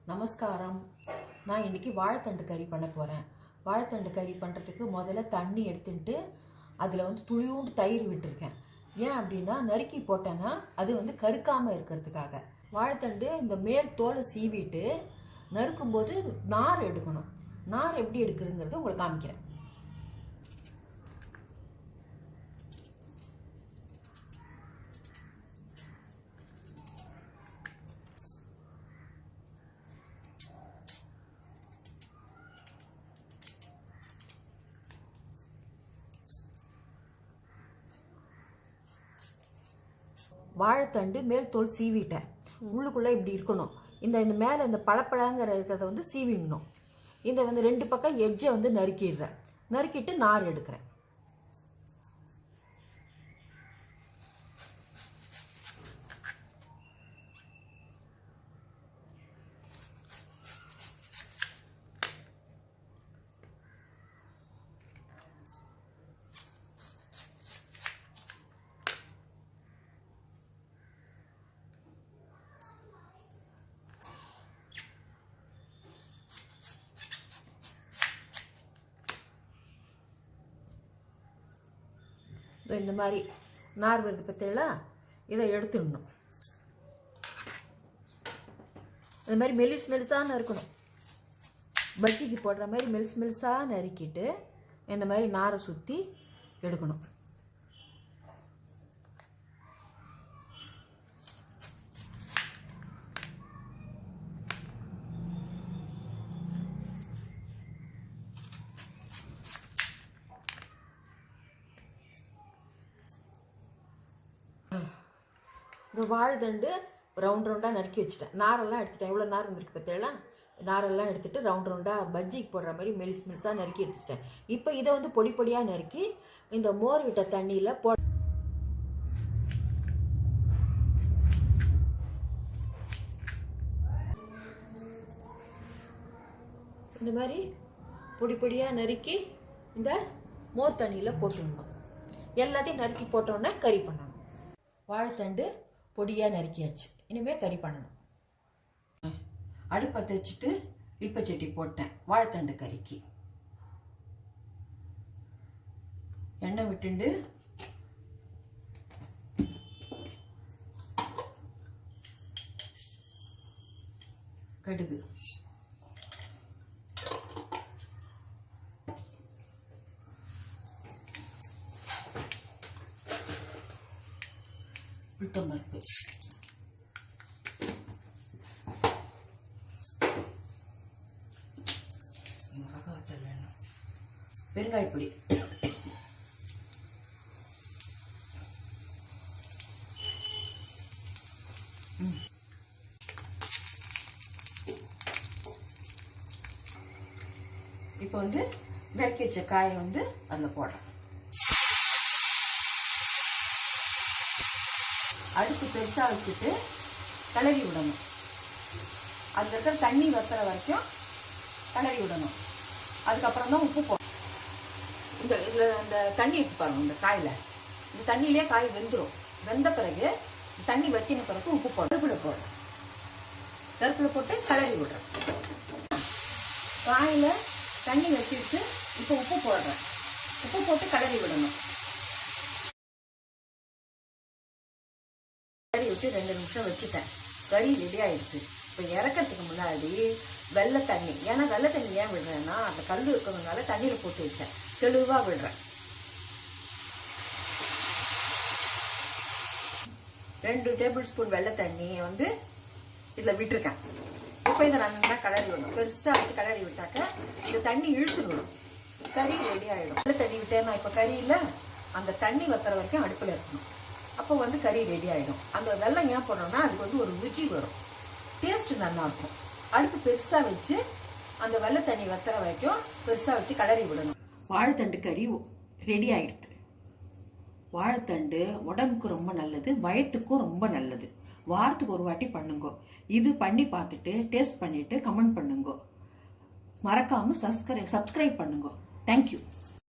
நமஸ்காரம். நான் இன்றைக்கி வாழைத்தண்டு கறி பண்ண போகிறேன். வாழைத்தண்டு கறி பண்ணுறதுக்கு முதல்ல தண்ணி எடுத்துட்டு அதில் துளியூண்டு தயிர் விட்டுருக்கேன். ஏன் அப்படின்னா நறுக்கி போட்டேன்னா அது கருக்காமல் இருக்கிறதுக்காக. வாழைத்தண்டு இந்த மேல் தோலை சீவிட்டு நறுக்கும்போது நார் எடுக்கணும். நார் எப்படி எடுக்குதுங்கிறத உங்களுக்கு காமிக்கிறேன். வாழைத்தண்டு மேல் தோல் சீவிட்டேன். உள்ளுக்குள்ளே இப்படி இருக்கணும். இந்த மேலே இந்த பழப்பழங்கிற இருக்கிறத சீவிடணும். இந்த ரெண்டு பக்கம் எட்ஜை நறுக்கிடுறேன். நறுக்கிட்டு நார் எடுக்கிறேன். இந்த மாதிரி நார் வருது பார்த்தீங்களா, இதை எடுத்துடணும். இந்த மாதிரி மெலிசாக நறுக்கணும். பஜ்ஜிக்கு போடுற மாதிரி மெலிசாக நறுக்கிட்டு இந்த மாதிரி நாரை சுற்றி எடுக்கணும். இந்த வாழைத்தண்டு ரவுண்டாக நறுக்கி வச்சுட்டேன். நாரெல்லாம் எடுத்துட்டேன். எவ்வளோ நார் வந்துருக்கு பார்த்தீங்களா, நாரெல்லாம் எடுத்துகிட்டு ரவுண்டாக பஜ்ஜிக்கு போடுற மாதிரி மெலிசாக நறுக்கி எடுத்துட்டேன். இப்போ இதை பொடி பொடியாக நறுக்கி இந்த மோர் விட்ட தண்ணியில் இந்த மாதிரி பொடி பொடியாக நறுக்கி இந்த மோர் தண்ணியில் போட்டுடணும். எல்லாத்தையும் நறுக்கி போட்டோன்னே கறி பண்ணணும். வாழைத்தண்டு பொடியாக நறுக்கியாச்சு. இனிமேல் கறி பண்ணணும். அடுப்பை வச்சுட்டு இல்பச்சட்டி போட்டேன். வாழைத்தண்டு கறிக்கு எண்ணெய் விட்டுண்டு கடுகு, உளுத்தம்பருப்பு, பெருங்காயப்பொடி, இப்போ நறுக்கி வச்ச காயை அதில் போடுறேன். அடுப்பு பெருசாக வச்சுட்டு கிளறி விடணும். அதில் இருக்கிற தண்ணி வத்துற வரைக்கும் கிளறி விடணும். அதுக்கப்புறம் தான் உப்பு போடணும். இதில் அந்த தண்ணி இருக்கு பாருங்க, இந்த காயில், இந்த தண்ணியிலே காய் வெந்துடும். வெந்த பிறகு தண்ணி வற்றின பிறகு உப்பு போடுறேன். கருப்பில் போட்டு கிளறி விடுறேன். காயில் தண்ணி வச்சுட்டு இப்போ உப்பு போடுறேன். உப்பு போட்டு கிளறி விடணும். கறி விட்டு 2 நிமிஷம் வச்சுட்டேன். கறி ரெடி ஆயிடுச்சு. இப்போ இறக்கிறதுக்கு முன்னாடி வெள்ளை தண்ணி, ஏன்னா வெள்ளை தண்ணி ஏன் விடுறேன்னா அந்த கல் இருக்கிறதுனால தண்ணியில் போட்டு வச்சேன். தெளிவாக விடுறேன். 2 டேபிள் ஸ்பூன் வெள்ளை தண்ணியை இதில் விட்டுருக்கேன். இப்போ இதை நல்லா கிளறி விடணும். பெருசாக வச்சு கிளறி விட்டாக்க இந்த தண்ணி இழுத்துடணும். கறி ரெடி ஆகிடும். வெள்ளை தண்ணி விட்டேன்னா இப்போ கறியில் அந்த தண்ணி வத்துற வரைக்கும் அடுப்பில் இருக்கணும். அப்போ கறி ரெடி ஆகிடும். அந்த வெல்லம் ஏன் போடுறோம்னா அதுக்கு ஒரு ருச்சி வரும், டேஸ்ட்டு நல்லாயிருக்கும். அடுப்பு பெருசாக வச்சு அந்த வெள்ளை தண்ணி வத்துற வரைக்கும் பெருசாக வச்சு கிளறி விடணும். வாழைத்தண்டு கறி ரெடி ஆகிடுது. வாழைத்தண்டு உடம்புக்கு ரொம்ப நல்லது, வயத்துக்கும் ரொம்ப நல்லது. வாரத்துக்கு ஒரு வாட்டி பண்ணுங்க. இது பண்ணி பார்த்துட்டு டேஸ்ட் பண்ணிவிட்டு கமெண்ட் பண்ணுங்க. மறக்காமல் சப்ஸ்கிரைப் பண்ணுங்க. தேங்க்யூ.